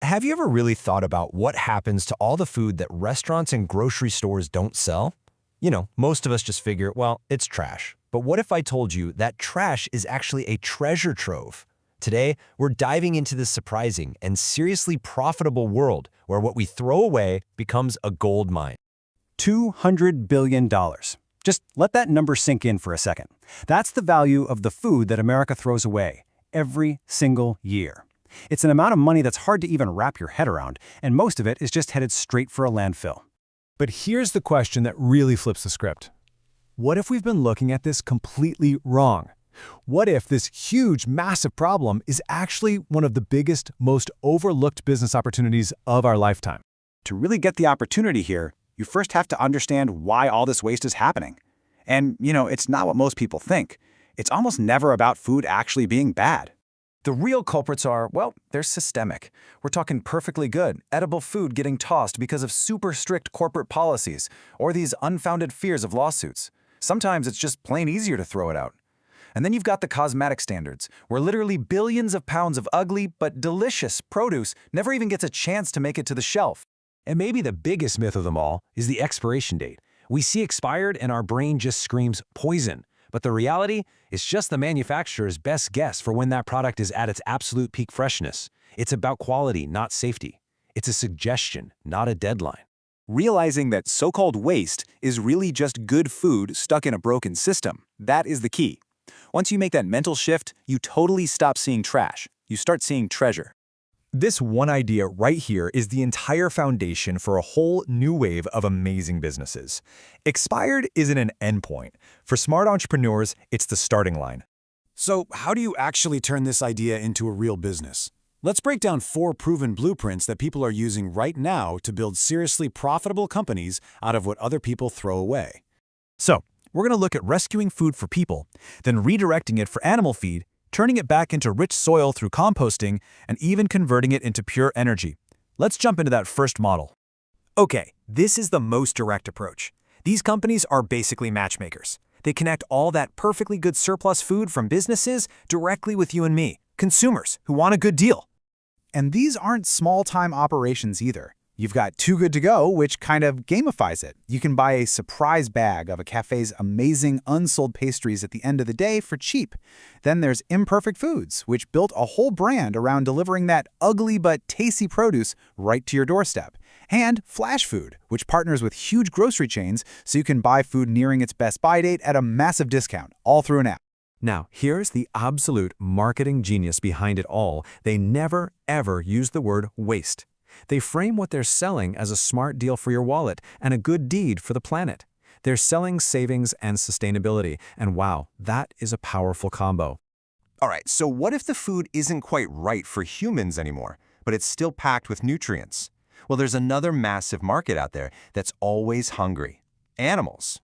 Have you ever really thought about what happens to all the food that restaurants and grocery stores don't sell? Most of us just figure, well, it's trash. But what if I told you that trash is actually a treasure trove? Today, we're diving into this surprising and seriously profitable world where what we throw away becomes a gold mine. $200 billion. Just let that number sink in for a second. That's the value of the food that America throws away every single year. It's an amount of money that's hard to even wrap your head around, and most of it is just headed straight for a landfill. But here's the question that really flips the script. What if we've been looking at this completely wrong? What if this huge, massive problem is actually one of the biggest, most overlooked business opportunities of our lifetime? To really get the opportunity here, you first have to understand why all this waste is happening. And, it's not what most people think. It's almost never about food actually being bad. The real culprits are, well, they're systemic. We're talking perfectly good, edible food getting tossed because of super strict corporate policies or these unfounded fears of lawsuits. Sometimes it's just plain easier to throw it out. And then you've got the cosmetic standards, where literally billions of pounds of ugly but delicious produce never even gets a chance to make it to the shelf. And maybe the biggest myth of them all is the expiration date. We see expired and our brain just screams poison. But the reality is just the manufacturer's best guess for when that product is at its absolute peak freshness. It's about quality, not safety. It's a suggestion, not a deadline. Realizing that so-called waste is really just good food stuck in a broken system, that is the key. Once you make that mental shift, you totally stop seeing trash. You start seeing treasure. This one idea right here is the entire foundation for a whole new wave of amazing businesses. Expired isn't an endpoint. For smart entrepreneurs, it's the starting line. So how do you actually turn this idea into a real business? Let's break down 4 proven blueprints that people are using right now to build seriously profitable companies out of what other people throw away. So, we're going to look at rescuing food for people, then redirecting it for animal feed, turning it back into rich soil through composting, and even converting it into pure energy. Let's jump into that first model. Okay, this is the most direct approach. These companies are basically matchmakers. They connect all that perfectly good surplus food from businesses directly with you and me, consumers who want a good deal. And these aren't small-time operations either. You've got Too Good To Go, which kind of gamifies it. You can buy a surprise bag of a cafe's amazing unsold pastries at the end of the day for cheap. Then there's Imperfect Foods, which built a whole brand around delivering that ugly but tasty produce right to your doorstep. And Flash Food, which partners with huge grocery chains so you can buy food nearing its best-by date at a massive discount, all through an app. Now, here's the absolute marketing genius behind it all. They never, ever use the word waste. They frame what they're selling as a smart deal for your wallet and a good deed for the planet. They're selling savings and sustainability, and wow, that is a powerful combo. All right, so what if the food isn't quite right for humans anymore, but it's still packed with nutrients? Well, there's another massive market out there that's always hungry: animals.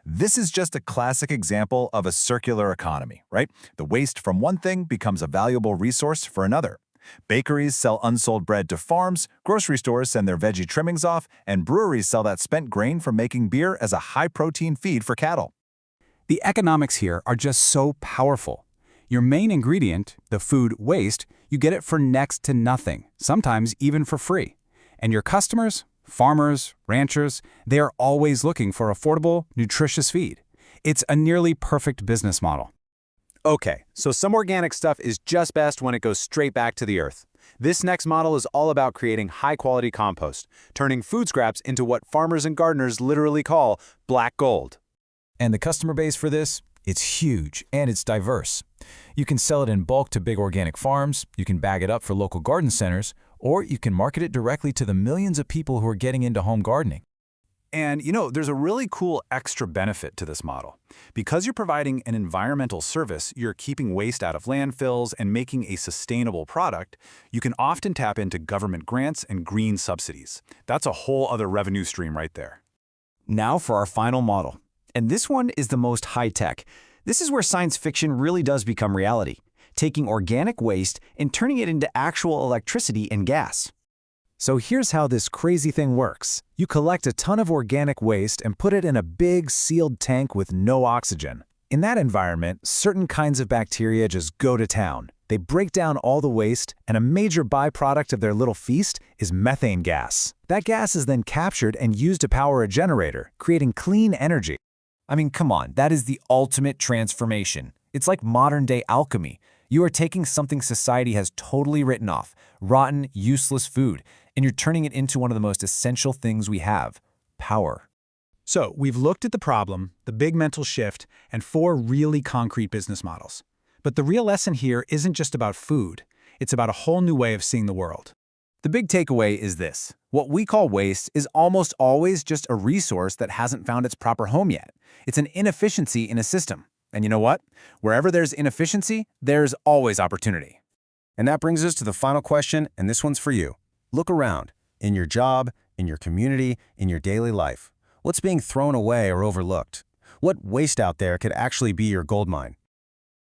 This is just a classic example of a circular economy, right? The waste from one thing becomes a valuable resource for another. Bakeries sell unsold bread to farms, grocery stores send their veggie trimmings off, and breweries sell that spent grain from making beer as a high-protein feed for cattle. The economics here are just so powerful. Your main ingredient, the food waste, you get it for next to nothing, sometimes even for free. And your customers, farmers, ranchers, they are always looking for affordable, nutritious feed. It's a nearly perfect business model. Okay, so some organic stuff is just best when it goes straight back to the earth. This next model is all about creating high-quality compost, turning food scraps into what farmers and gardeners literally call black gold. And the customer base for this? It's huge and it's diverse. You can sell it in bulk to big organic farms, you can bag it up for local garden centers, or you can market it directly to the millions of people who are getting into home gardening. And there's a really cool extra benefit to this model. Because you're providing an environmental service, you're keeping waste out of landfills and making a sustainable product, you can often tap into government grants and green subsidies. That's a whole other revenue stream right there. Now for our final model. And this one is the most high-tech. This is where science fiction really does become reality, taking organic waste and turning it into actual electricity and gas. So here's how this crazy thing works. You collect a ton of organic waste and put it in a big sealed tank with no oxygen. In that environment, certain kinds of bacteria just go to town. They break down all the waste, and a major byproduct of their little feast is methane gas. That gas is then captured and used to power a generator, creating clean energy. I mean, come on, that is the ultimate transformation. It's like modern-day alchemy. You are taking something society has totally written off, rotten, useless food, and you're turning it into one of the most essential things we have: power. So, we've looked at the problem, the big mental shift, and 4 really concrete business models. But the real lesson here isn't just about food. It's about a whole new way of seeing the world. The big takeaway is this: what we call waste is almost always just a resource that hasn't found its proper home yet. It's an inefficiency in a system. And you know what? Wherever there's inefficiency, there's always opportunity. And that brings us to the final question, and this one's for you. Look around, in your job, in your community, in your daily life. What's being thrown away or overlooked? What waste out there could actually be your goldmine?